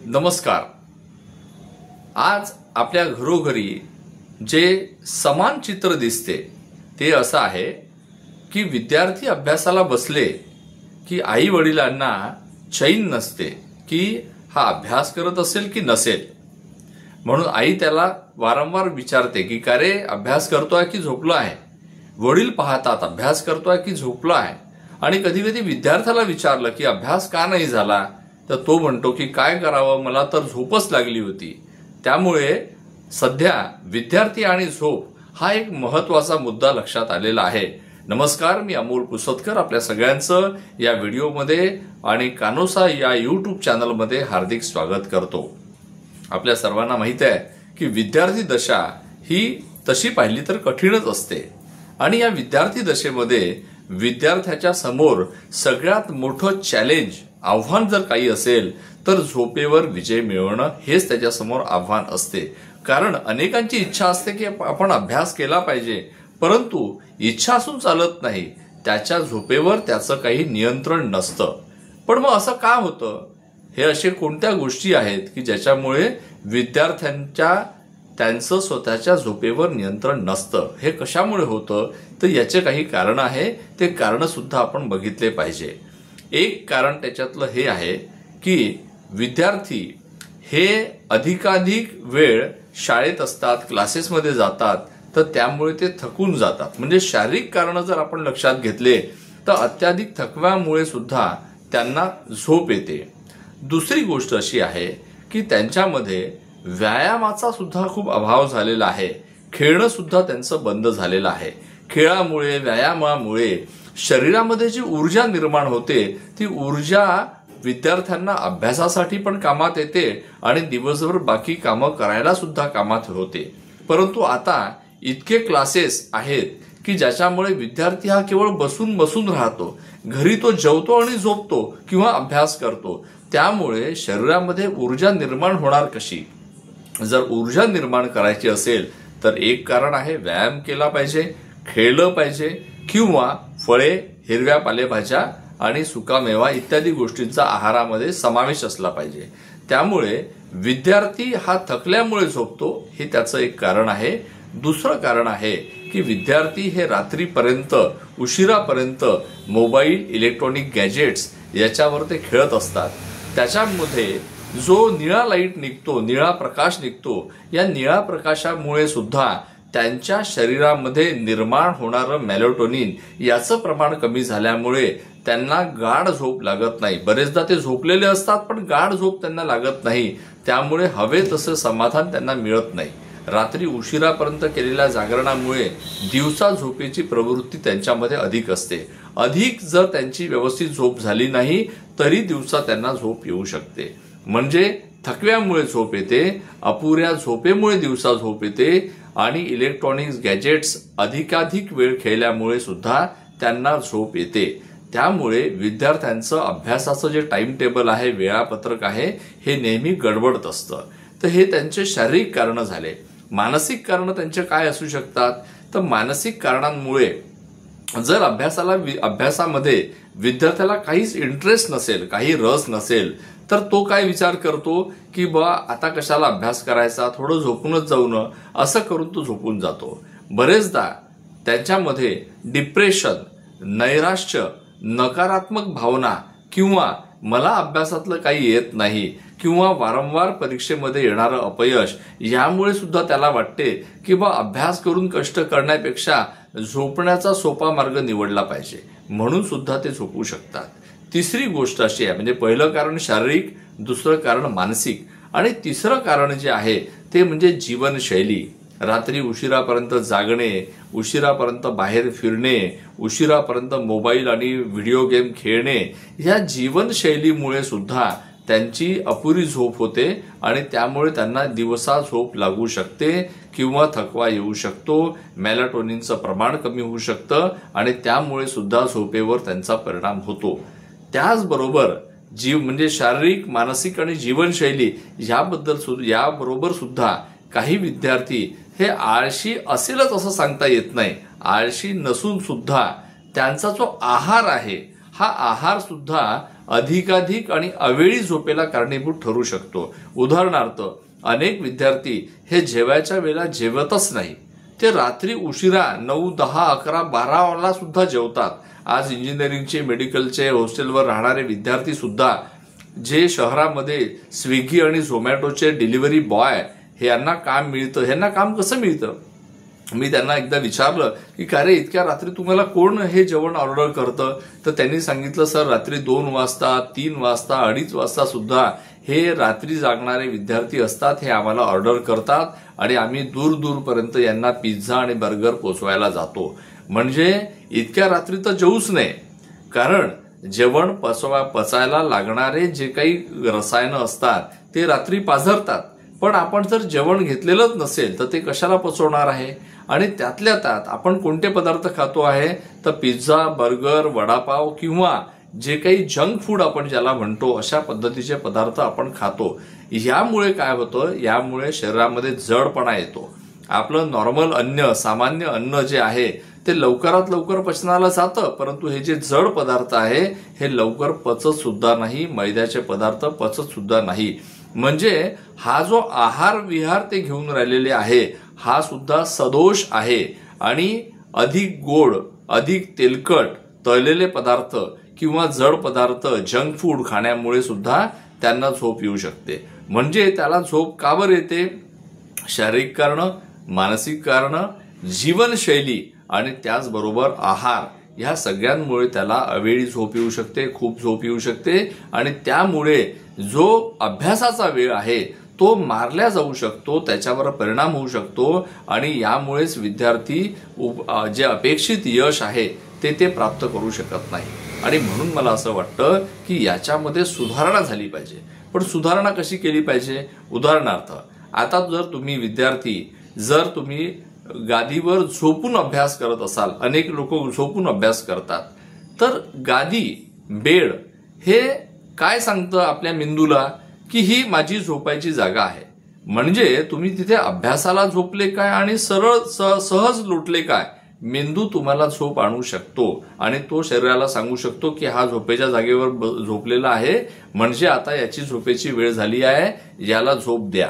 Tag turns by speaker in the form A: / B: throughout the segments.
A: नमस्कार। आज आपल्या घरोघरी जे समान चित्र दिसते ते असं आहे की विद्यार्थी अभ्यासाला बसले की आई वडिलांना चैन नसते की हा अभ्यास करत असेल की नसेल। म्हणून आई त्याला वारंवार विचारते की का रे अभ्यास करतोय की झोपला आहे। वडील पाहतात अभ्यास करतोय की झोपला आहे। आणि कधी कधी विद्यार्थ्याला विचारलं की अभ्यास का नाही झाला तर तो म्हणतो की काय करावं, मला तर झोपच लागली होती। त्यामुळे सध्या विद्यार्थी आणि झोप हा एक महत्त्वाचा मुद्दा लक्षात आलेला आहे। नमस्कार, मी अमोल पुसतकर आपल्या सगळ्यांचं या व्हिडिओमध्ये आणि कानोसा या YouTube चॅनलमध्ये हार्दिक स्वागत करतो। आपल्या सर्वांना माहिती आहे की विद्यार्थी दशा ही तशी पाहिली तर कठीणच असते आणि या विद्यार्थी दशेमध्ये विद्यार्थ्याच्या समोर सगळ्यात मोठं चॅलेंज आव्हान जर काही असेल तर झोपेवर विजय मिळवणं हेच त्याच्या समोर आव्हान असते। कारण अनेकांची इच्छा असते की आपण अभ्यास केला पाहिजे, परंतु इच्छा असून चालत नाही, त्याच्या झोपेवर त्याचं काही नियंत्रण नसतं। पण मग असं का होतं? हे असे कोणत्या गोष्टी आहेत की ज्याच्यामुळे त्यांचं स्वतःच्या झोपेवर नियंत्रण नसतं? हे कशामुळे होतं तर याचे काही कारण आहे, ते कारण सुद्धा आपण बघितले पाहिजे। एक कारण त्याच्यातलं हे आहे की विद्यार्थी हे अधिकाधिक वेळ शाळेत असतात, क्लासेसमध्ये जातात, तर त्यामुळे ते थकून जातात। म्हणजे शारीरिक कारण जर आपण लक्षात घेतले तर अत्याधिक थकव्यामुळे सुद्धा त्यांना झोप येते। दुसरी गोष्ट अशी आहे की त्यांच्यामध्ये व्यायामाचा सुद्धा खूप अभाव झालेला आहे। खेळणं सुद्धा त्यांचं बंद झालेलं आहे। खेळामुळे, व्यायामामुळे शरीरामध्ये जी ऊर्जा निर्माण होते ती ऊर्जा विद्यार्थ्यांना अभ्यासासाठी पण कामात येते आणि दिवसभर बाकी कामं करायला सुद्धा कामात होते। परंतु आता इतके क्लासेस आहेत की ज्याच्यामुळे विद्यार्थी हा केवळ बसून राहतो। घरी तो जेवतो आणि झोपतो किंवा अभ्यास करतो। त्यामुळे शरीरामध्ये ऊर्जा निर्माण होणार कशी? जर ऊर्जा निर्माण करायची असेल तर एक कारण आहे व्यायाम केला पाहिजे, खेळलं पाहिजे किंवा फळे, हिरव्या पालेभाज्या आणि सुकामेवा इत्यादी गोष्टींचा आहारामध्ये समावेश असला पाहिजे। त्यामुळे विद्यार्थी हा थकल्यामुळे झोपतो हे त्याचं एक कारण आहे। दुसरं कारण आहे की विद्यार्थी हे रात्रीपर्यंत, उशिरापर्यंत मोबाईल, इलेक्ट्रॉनिक गॅजेट्स याच्यावर ते खेळत असतात। त्याच्यामध्ये जो निळा लाईट निघतो, निळा प्रकाश निघतो, या निळा प्रकाशामुळे सुद्धा त्यांच्या शरीरामध्ये निर्माण होणारं मेलाटोनिन याचं प्रमाण कमी झाल्यामुळे त्यांना गाढ झोप लागत नाही। बरेचदा ते झोपलेले असतात पण गाढ झोप त्यांना लागत नाही। त्यामुळे हवे तसं समाधान त्यांना मिळत नाही। रात्री उशिरापर्यंत केलेल्या जागरणामुळे दिवसा झोपेची प्रवृत्ती त्यांच्यामध्ये अधिक असते। अधिक जर त्यांची व्यवस्थित झोप झाली नाही तरी दिवसा त्यांना झोप येऊ शकते। म्हणजे थकव्यामुळे झोप येते, अपुऱ्या झोपेमुळे दिवसा झोप येते आणि इलेक्ट्रॉनिक्स गॅजेट्स अधिकाधिक वेळ खेळल्यामुळे सुद्धा त्यांना झोप येते। त्यामुळे विद्यार्थ्यांचं अभ्यासाचं जे टाइम टेबल आहे, वेळापत्रक आहे, हे नेहमी गडबडत असतं। तर हे त्यांचे शारीरिक कारण झाले। मानसिक कारण त्यांचे काय असू शकतात तर मानसिक कारणांमुळे जर अभ्यासामध्ये विद्यार्थ्याला काहीच इंटरेस्ट नसेल, काही रस नसेल तर तो काय विचार करतो की आता कशाला अभ्यास करायचा, थोडं झोपूनच जाऊ ना, असं करून तो झोपून जातो। बरेचदा त्यांच्यामध्ये डिप्रेशन, नैराश्य, नकारात्मक भावना किंवा मला अभ्यासातलं काही येत नाही किंवा वारंवार परीक्षेमध्ये येणारं अपयश यामुळे सुद्धा त्याला वाटते की अभ्यास करून कष्ट करण्यापेक्षा झोपण्याचा सोपा मार्ग निवडला पाहिजे, म्हणून सुद्धा ते झोपू शकतात। तिसरी गोष्ट अशी आहे, म्हणजे पहिलं कारण शारीरिक, दुसरं कारण मानसिक आणि तिसरं कारण जे आहे ते म्हणजे जीवनशैली। रात्री उशिरापर्यंत जागणे, उशिरापर्यंत बाहेर फिरणे, उशिरापर्यंत मोबाईल आणि व्हिडिओ गेम खेळणे, या जीवनशैलीमुळे सुद्धा त्यांची अपुरी झोप होते आणि त्यामुळे त्यांना दिवसा झोप लागू शकते किंवा थकवा येऊ शकतो, मेलाटोनिनचं प्रमाण कमी होऊ शकतं आणि त्यामुळे सुद्धा झोपेवर त्यांचा परिणाम होतो। त्याचबरोबर म्हणजे शारीरिक, मानसिक आणि जीवनशैली याबरोबर सुद्धा काही विद्यार्थी हे आळशी असेलच असं सांगता येत नाही। आळशी नसून सुद्धा त्यांचा जो आहार आहे हा आहार सुद्धा अधिकाधिक आणि अवेळी झोपेला कारणीभूत ठरू शकतो. उदाहरणार्थ, अनेक विद्यार्थी हे जेवायच्या वेळेला जेवतच नाही. ते रात्री उशिरा 9, 10, 11, 12 सुद्धा जेवतात. आज इंजिनिअरिंगचे, मेडिकलचे, हॉस्टेलवर राहणारे विद्यार्थी सुद्धा जे शहरामध्ये स्विगी आणि झोमॅटोचे डिलिव्हरी बॉय हे यांना काम मिळतं. ह्यांना काम कसं मिळतं? मी त्यांना एकदा विचारलं की का रे, इतक्या रात्री तुम्हाला कोण हे जेवण ऑर्डर करतं? तर त्यांनी सांगितलं, सर रात्री 2 वाजता, 3 वाजता, 2:30 वाजता सुद्धा हे रात्री जागणारे विद्यार्थी असतात. हे आम्हाला ऑर्डर करतात आणि आम्ही दूर दूरपर्यंत यांना पिझ्झा आणि बर्गर पोचवायला जातो. म्हणजे इतक्या रात्री तर जेवूच नये, कारण जेवण पचायला लागणारे जे काही रसायनं असतात ते रात्री पाझरतात. पण आपण जर जेवण घेतलेलंच नसेल तर ते कशाला पचवणार आहे? आणि त्यातल्या त्यात आपण कोणते पदार्थ खातो आहे? तर पिझ्झा, बर्गर, वडापाव किंवा जे काही जंक फूड आपण ज्याला म्हणतो अशा पद्धतीचे पदार्थ आपण खातो. यामुळे काय होतं? यामुळे शरीरामध्ये जडपणा येतो. आपलं नॉर्मल अन्न, सामान्य अन्न जे आहे ते लवकरात लवकर पचनाला जातं, परंतु हे जे जड पदार्थ आहे हे लवकर पचत सुद्धा नाही. मैद्याचे पदार्थ पचत सुद्धा नाही. म्हणजे हा जो आहार विहार ते घेऊन राहिलेले आहे हा सुद्धा सदोष आहे. आणि अधिक गोड, अधिक तेलकट, तळलेले पदार्थ किंवा जड पदार्थ, जंक फूड खाण्यामुळे सुद्धा त्यांना झोप येऊ शकते. म्हणजे त्याला झोप का बरं येते? शारीरिक कारणं, मानसिक कारणं, जीवनशैली आणि त्याचबरोबर आहार, ह्या सगळ्यांमुळे त्याला अवेळी झोप येऊ शकते, खूप झोप येऊ शकते. आणि त्यामुळे जो अभ्यासाचा वेळ आहे तो मारला जाऊ शकतो, त्याच्यावर परिणाम होऊ शकतो. आणि यामुळेच विद्यार्थी जे अपेक्षित यश आहे ते प्राप्त करू शकत नाही. आणि म्हणून मला असं वाटतं की याच्यामध्ये सुधारणा झाली पाहिजे. पण सुधारणा कशी केली पाहिजे? उदाहरणार्थ, आता जर तुम्ही विद्यार्थी जर तुम्ही गादीवर झोपून अभ्यास करत असाल, अनेक लोक झोपून अभ्यास करतात, तर गादी, बेड हे काय सांगतं आपल्या मेंदूला? की ही माझी झोपायची जागा आहे. म्हणजे तुम्ही तिथे अभ्यासाला झोपले काय आणि सरळ सहज लोटले काय, मेंदू तुम्हाला झोप आणू शकतो. आणि तो शरीराला सांगू शकतो की हा झोपेच्या जागेवर झोपलेला आहे, म्हणजे आता याची झोपेची वेळ झाली आहे, याला झोप द्या.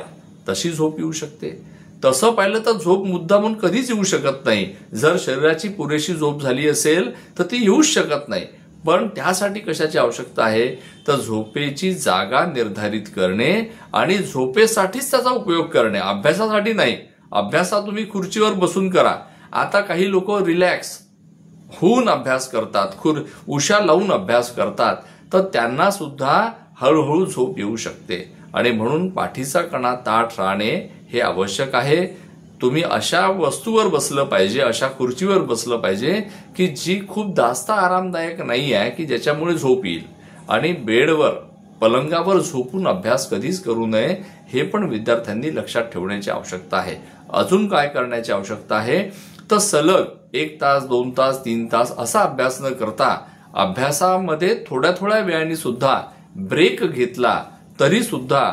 A: तशी झोप येऊ शकते. तसं पाहिलं तर झोप मुद्दामून कधीच येऊ शकत नाही. जर शरीराची पुरेशी झोप झाली असेल तर ती येऊच शकत नाही. पण त्यासाठी कशाची आवश्यकता आहे? तर झोपेची जागा निर्धारित करणे आणि झोपेसाठीच त्याचा उपयोग करणे, अभ्यासासाठी नाही. अभ्यासात तुम्ही खुर्चीवर बसून करा. आता काही लोक रिलॅक्स होऊन अभ्यास करतात, उशा लावून अभ्यास करतात, तर त्यांना सुद्धा हळूहळू झोप येऊ शकते. आणि म्हणून पाठीचा कणा ताठ राहणे हे आवश्यक आहे. तुम्ही अशा वस्तूवर बसलं पाहिजे, अशा खुर्चीवर बसलं पाहिजे की जी खूप जास्त आरामदायक नाही आहे, की ज्याच्यामुळे झोप येईल. आणि बेडवर, पलंगावर झोपून अभ्यास कधीच करू नये, हे पण विद्यार्थ्यांनी लक्षात ठेवण्याची आवश्यकता आहे. अजून काय करण्याची आवश्यकता आहे? तर सलग 1 तास, 2 तास, 3 तास असा अभ्यास न करता अभ्यासामध्ये थोड्या थोड्या वेळाने सुद्धा ब्रेक घेतला तरी सुद्धा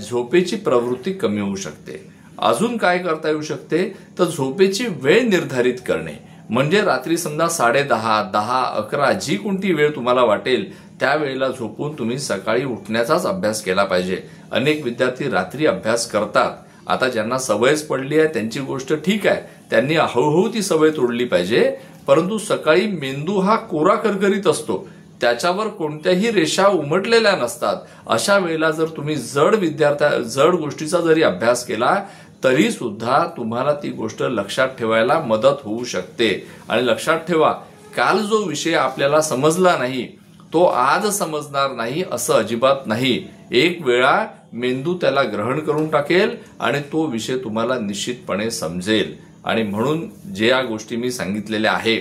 A: झोपेची प्रवृत्ती कमी होऊ शकते. अजून काय करता येऊ शकते? तर झोपेची वेळ निर्धारित करणे. म्हणजे रात्री समजा 10:30, 10, 11 जी कोणती वेळ तुम्हाला वाटेल त्या वेळेला झोपून तुम्ही सकाळी उठण्याचाच अभ्यास केला पाहिजे. अनेक विद्यार्थी रात्री अभ्यास करतात. आता ज्यांना सवयच पडली आहे त्यांची गोष्ट ठीक आहे, त्यांनी हळूहळू ती सवय तोडली पाहिजे. परंतु सकाळी मेंदू हा कोरा करकरीत असतो, त्याच्यावर कोणत्याही रेषा उमटलेल्या नसतात. अशा वेळेला जर तुम्ही जड गोष्टीचा जरी अभ्यास केला तरी सुद्धा तुम्हाला ती गोष्ट लक्षात ठेवायला मदत होऊ शकते. आणि लक्षात ठेवा, काल जो विषय आपल्याला समजला नाही तो आज समजणार नाही असं अजिबात नाही. एक वेळा मेंदू त्याला ग्रहण करून टाकेल आणि तो विषय तुम्हाला निश्चितपणे समजेल. आणि म्हणून जे या गोष्टी मी सांगितलेल्या आहे,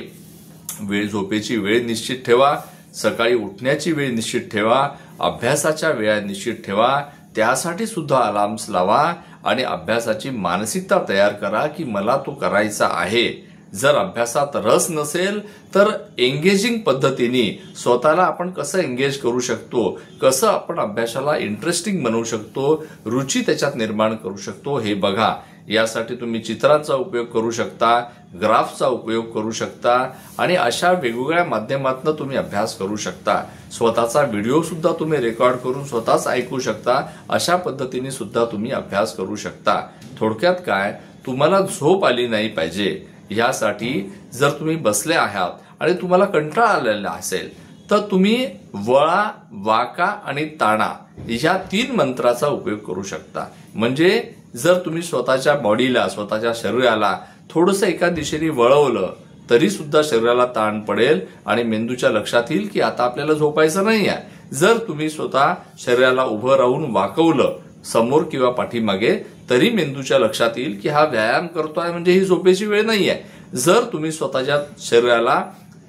A: झोपेची वेळ निश्चित ठेवा, सकाळी उठण्याची वेळ निश्चित ठेवा, अभ्यासाच्या वेळा निश्चित ठेवा, त्यासाठी सुद्धा अलार्म्स लावा आणि अभ्यासाची मानसिकता तयार करा की मला तो करायचा आहे. जर अभ्यासात रस नसेल तर एंगेजिंग पद्धतीने स्वतःला आपण कसं एंगेज करू शकतो, कसं आपण अभ्यासाला इंटरेस्टिंग बनवू शकतो, रुची त्याच्यात निर्माण करू शकतो हे बघा. यासाठी तुम्ही चित्रांचा उपयोग करू शकता, ग्राफचा उपयोग करू शकता आणि अशा वेगवेगळ्या माध्यमातून तुम्ही अभ्यास करू शकता। स्वतःचा व्हिडिओ सुद्धा तुम्ही रेकॉर्ड करून स्वतःच ऐकू शकता। अशा पद्धतीने सुद्धा तुम्ही अभ्यास करू शकता। थोडक्यात काय, तुम्हाला झोप आली नाही पाहिजे यासाठी जर तुम्ही बसले आहात आणि तुम्हाला कंटाळा आलेला असेल तर तुम्ही वळा, वाका आणि ताणा या 3 मंत्राचा उपयोग करू शकता। म्हणजे जर तुम्ही स्वतःच्या बॉडीला, स्वतःच्या शरीराला थोडंसं एका दिशेने वळवलं तरी सुद्धा शरीराला ताण पडेल आणि मेंदूच्या लक्षात येईल की आता आपल्याला झोपायचं नाही आहे। जर तुम्ही स्वतः शरीराला उभं राहून वाकवलं समोर किंवा पाठीमागे तरी मेंदूच्या लक्षात येईल की हा व्यायाम करतोय, म्हणजे ही झोपेची वेळ नाही आहे। जर तुम्ही स्वतःच्या शरीराला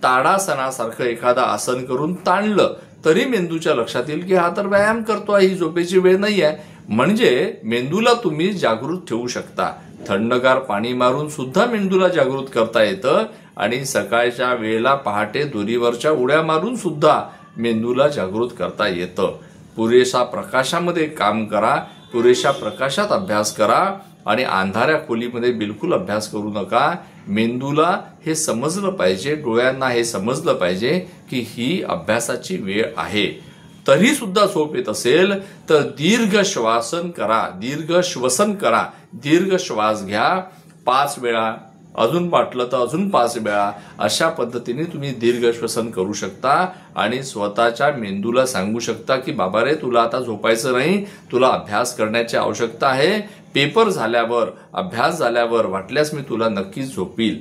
A: ताडासनासारखं एखादा आसन करून ताणलं तरी मेंदूच्या लक्षात येईल की हा तर व्यायाम करतोय, ही झोपेची वेळ नाही आहे। म्हणजे मेंदूला तुम्ही जागृत ठेवू शकता। थंडगार पाणी मारून सुद्धा मेंदूला जागृत करता येतं आणि सकाळच्या वेळेला पहाटे दोरीवरच्या उड्या मारून सुद्धा मेंदूला जागृत करता येतं। पुरेशा प्रकाशामध्ये काम करा, पुरेशा प्रकाशात अभ्यास करा आणि अंधाऱ्या खोलीमध्ये बिलकुल अभ्यास करू नका। मेंदूला हे समजलं पाहिजे, डोळ्यांना हे समजलं पाहिजे की ही अभ्यासाची वेळ आहे। तरी सुद्धा झोप येत असेल तर दीर्घ श्वासन करा, दीर्घ श्वसन करा, दीर्घ श्वास घ्या 5 वेळा, अजून वाटलं तर अजून 5 वेळा। अशा पद्धतीने तुम्ही दीर्घ श्वसन करू शकता आणि स्वतःच्या मेंदूला सांगू शकता की बाबा रे, तुला आता झोपायचं नाही, तुला अभ्यास करण्याची आवश्यकता आहे। पेपर झाल्यावर, अभ्यास झाल्यावर वाटल्यास मी तुला नक्कीच झोपील।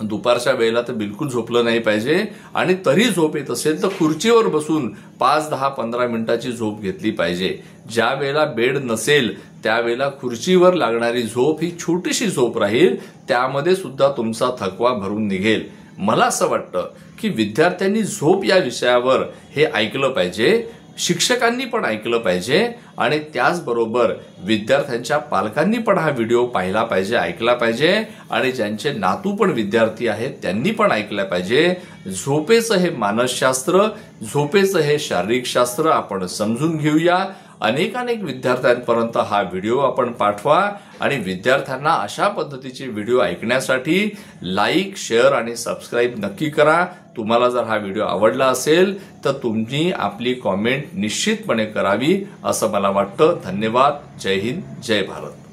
A: दुपारच्या वेळेला तर बिलकुल झोपलं नाही पाहिजे आणि तरी झोप येत असेल तर खुर्चीवर बसून 5, 10, 15 मिनिटाची झोप घेतली पाहिजे। ज्या वेळेला बेड नसेल त्यावेळेला खुर्चीवर लागणारी झोप ही छोटीशी झोप राहील, त्यामध्ये सुद्धा तुमचा थकवा भरून निघेल। मला असं वाटतं की विद्यार्थ्यांनी झोप या विषयावर हे ऐकलं पाहिजे, शिक्षकांनी पण ऐकलं पाहिजे आणि त्याचबरोबर विद्यार्थ्यांच्या पालकांनी पण हा व्हिडिओ पाहिला पाहिजे, ऐकला पाहिजे आणि ज्यांचे नातू पण विद्यार्थी आहेत त्यांनी पण ऐकलं पाहिजे। झोपेचं हे मानसशास्त्र, झोपेचं हे शारीरिक शास्त्र आपण समजून घेऊया। अनेक विद्यार्थ्यांपर्यंत हा व्हिडिओ आपण पाठवा आणि विद्यार्थ्यांना अशा पद्धतीचे व्हिडिओ ऐकण्यासाठी लाईक, शेअर आणि सबस्क्राईब नक्की करा। तुम्हाला जर हा व्हिडिओ आवडला असेल तर तुम्ही आपली कॉमेंट निश्चितपणे करावी असं मला वाटतं। धन्यवाद। जय हिंद, जय भारत।